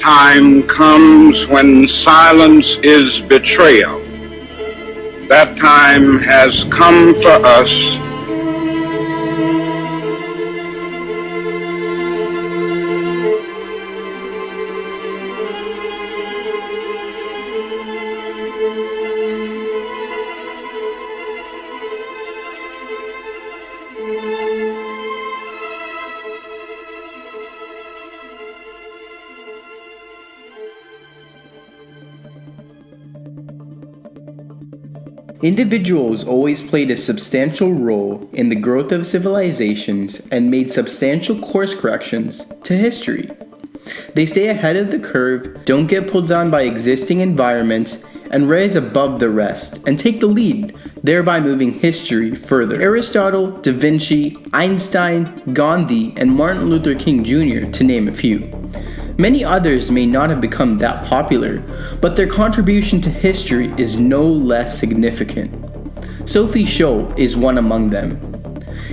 time comes when silence is betrayal. That time has come for us. Individuals always played a substantial role in the growth of civilizations and made substantial course corrections to history. They stay ahead of the curve, don't get pulled down by existing environments, and rise above the rest and take the lead, thereby moving history further. Aristotle, Da Vinci, Einstein, Gandhi, and Martin Luther King Jr., to name a few. Many others may not have become that popular, but their contribution to history is no less significant. Sophie Scholl is one among them.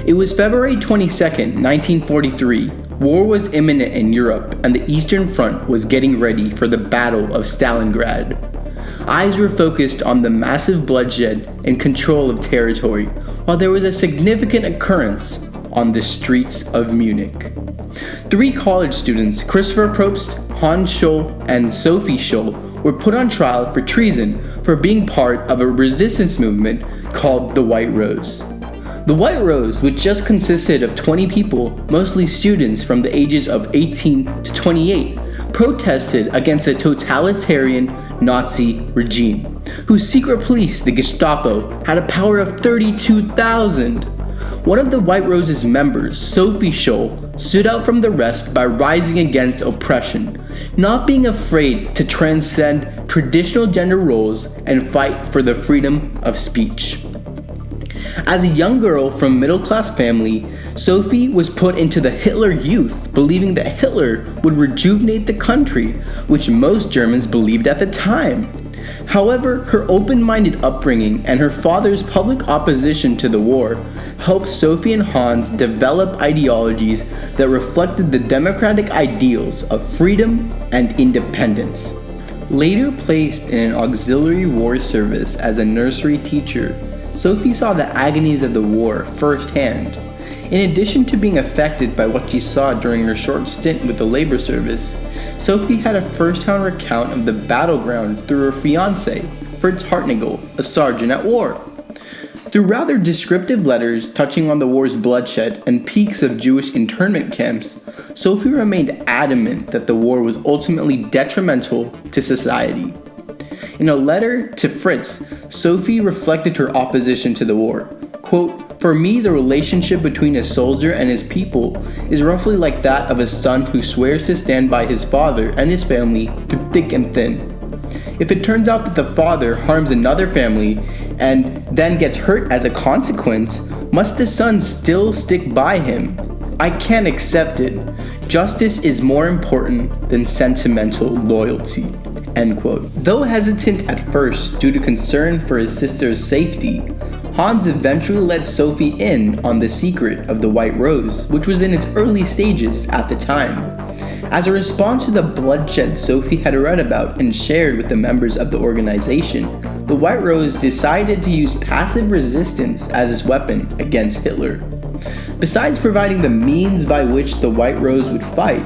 It was February 22nd, 1943. War was imminent in Europe, and the Eastern Front was getting ready for the Battle of Stalingrad. Eyes were focused on the massive bloodshed and control of territory, while there was a significant occurrence on the streets of Munich. 3 college students, Christopher Probst, Hans Scholl, and Sophie Scholl, were put on trial for treason for being part of a resistance movement called the White Rose. The White Rose, which just consisted of 20 people, mostly students from the ages of 18 to 28, protested against the totalitarian Nazi regime, whose secret police, the Gestapo, had a power of 32,000. One of the White Rose's members, Sophie Scholl, stood out from the rest by rising against oppression, not being afraid to transcend traditional gender roles and fight for the freedom of speech. As a young girl from a middle-class family, Sophie was put into the Hitler Youth, believing that Hitler would rejuvenate the country, which most Germans believed at the time. However, her open-minded upbringing and her father's public opposition to the war helped Sophie and Hans develop ideologies that reflected the democratic ideals of freedom and independence. Later placed in an auxiliary war service as a nursery teacher, Sophie saw the agonies of the war firsthand. In addition to being affected by what she saw during her short stint with the labor service, Sophie had a first-hand account of the battleground through her fiancé, Fritz Hartnagel, a sergeant at war. Through rather descriptive letters touching on the war's bloodshed and peaks of Jewish internment camps, Sophie remained adamant that the war was ultimately detrimental to society. In a letter to Fritz, Sophie reflected her opposition to the war. Quote, "For me, the relationship between a soldier and his people is roughly like that of a son who swears to stand by his father and his family through thick and thin. If it turns out that the father harms another family and then gets hurt as a consequence, must the son still stick by him? I can't accept it. Justice is more important than sentimental loyalty." End quote. Though hesitant at first due to concern for his sister's safety, Hans eventually let Sophie in on the secret of the White Rose, which was in its early stages at the time. As a response to the bloodshed Sophie had read about and shared with the members of the organization, the White Rose decided to use passive resistance as its weapon against Hitler. Besides providing the means by which the White Rose would fight,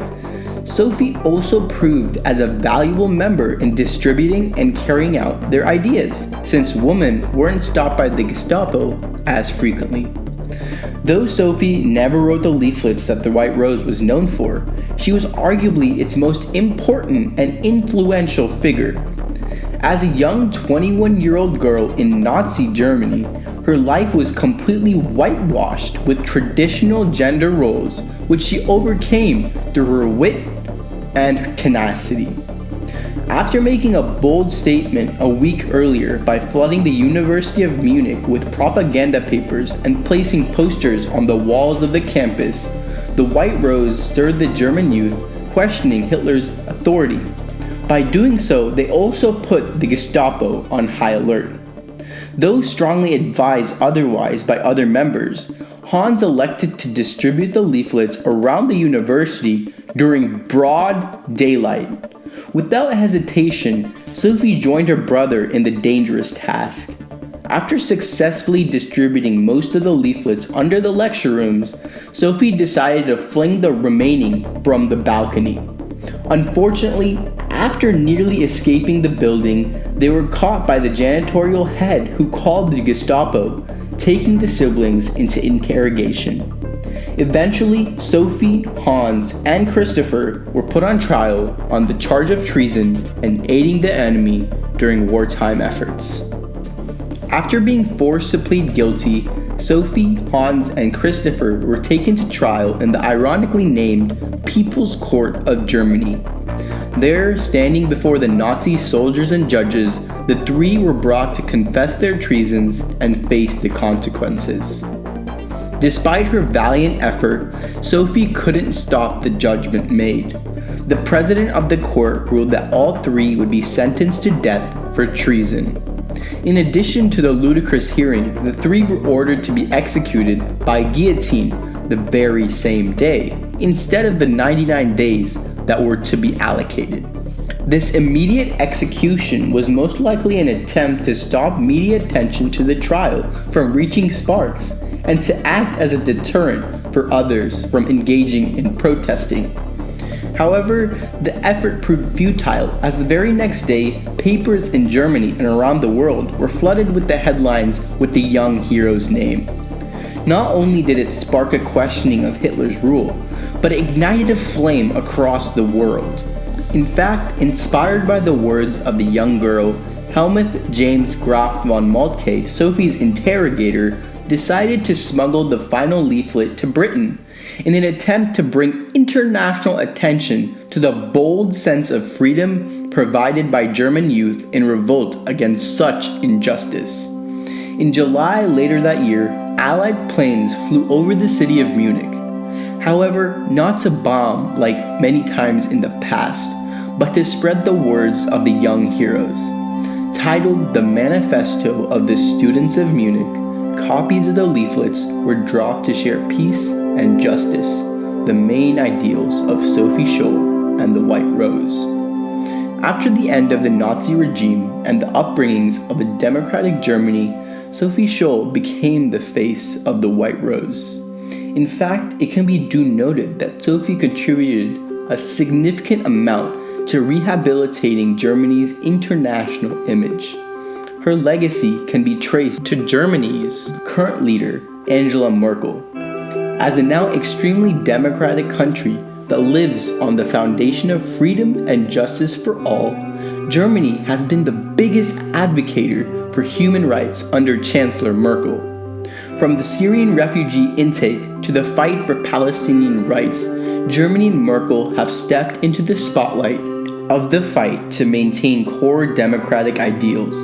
Sophie also proved as a valuable member in distributing and carrying out their ideas, since women weren't stopped by the Gestapo as frequently. Though Sophie never wrote the leaflets that the White Rose was known for, she was arguably its most important and influential figure. As a young 21-year-old girl in Nazi Germany, her life was completely whitewashed with traditional gender roles, which she overcame through her wit and tenacity. After making a bold statement a week earlier by flooding the University of Munich with propaganda papers and placing posters on the walls of the campus, the White Rose stirred the German youth, questioning Hitler's authority. By doing so, they also put the Gestapo on high alert. Though strongly advised otherwise by other members, Hans elected to distribute the leaflets around the university during broad daylight. Without hesitation, Sophie joined her brother in the dangerous task. After successfully distributing most of the leaflets under the lecture rooms, Sophie decided to fling the remaining from the balcony. Unfortunately, after nearly escaping the building, they were caught by the janitorial head, who called the Gestapo, taking the siblings into interrogation. Eventually, Sophie, Hans, and Christopher were put on trial on the charge of treason and aiding the enemy during wartime efforts. After being forced to plead guilty, Sophie, Hans, and Christopher were taken to trial in the ironically named People's Court of Germany. There, standing before the Nazi soldiers and judges, the three were brought to confess their treasons and face the consequences. Despite her valiant effort, Sophie couldn't stop the judgment made. The president of the court ruled that all three would be sentenced to death for treason. In addition to the ludicrous hearing, the three were ordered to be executed by guillotine the very same day, instead of the 99 days that were to be allocated. This immediate execution was most likely an attempt to stop media attention to the trial from reaching sparks and to act as a deterrent for others from engaging in protesting. However, the effort proved futile, as the very next day, papers in Germany and around the world were flooded with the headlines with the young hero's name. Not only did it spark a questioning of Hitler's rule, but it ignited a flame across the world. In fact, inspired by the words of the young girl, Helmuth James Graf von Moltke, Sophie's interrogator, decided to smuggle the final leaflet to Britain in an attempt to bring international attention to the bold sense of freedom provided by German youth in revolt against such injustice. In July later that year, Allied planes flew over the city of Munich. However, not to bomb like many times in the past, but to spread the words of the young heroes. Titled The Manifesto of the Students of Munich, copies of the leaflets were dropped to share peace and justice, the main ideals of Sophie Scholl and the White Rose. After the end of the Nazi regime and the upbringings of a democratic Germany, Sophie Scholl became the face of the White Rose. In fact, it can be noted that Sophie contributed a significant amount to rehabilitating Germany's international image. Her legacy can be traced to Germany's current leader, Angela Merkel. As a now extremely democratic country that lives on the foundation of freedom and justice for all, Germany has been the biggest advocate for human rights under Chancellor Merkel. From the Syrian refugee intake to the fight for Palestinian rights, Germany and Merkel have stepped into the spotlight of the fight to maintain core democratic ideals.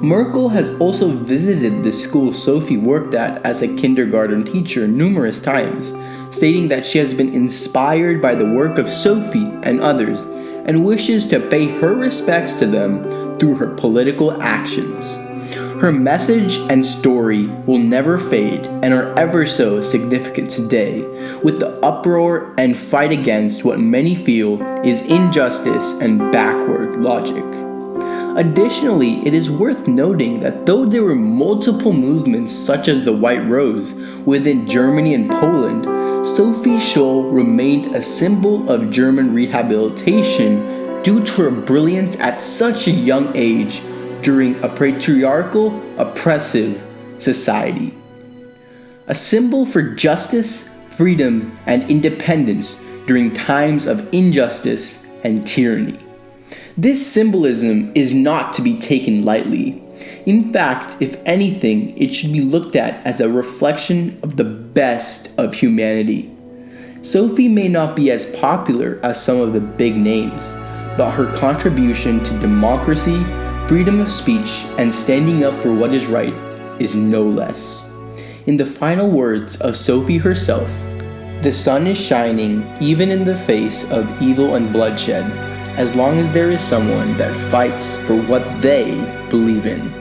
Merkel has also visited the school Sophie worked at as a kindergarten teacher numerous times, stating that she has been inspired by the work of Sophie and others and wishes to pay her respects to them through her political actions. Her message and story will never fade and are ever so significant today, with the uproar and fight against what many feel is injustice and backward logic. Additionally, it is worth noting that though there were multiple movements such as the White Rose within Germany and Poland, Sophie Scholl remained a symbol of German rehabilitation due to her brilliance at such a young age during a patriarchal, oppressive society. A symbol for justice, freedom, and independence during times of injustice and tyranny. This symbolism is not to be taken lightly. In fact, if anything, it should be looked at as a reflection of the best of humanity. Sophie may not be as popular as some of the big names, but her contribution to democracy, freedom of speech, and standing up for what is right is no less. In the final words of Sophie herself, "The sun is shining even in the face of evil and bloodshed, as long as there is someone that fights for what they believe in."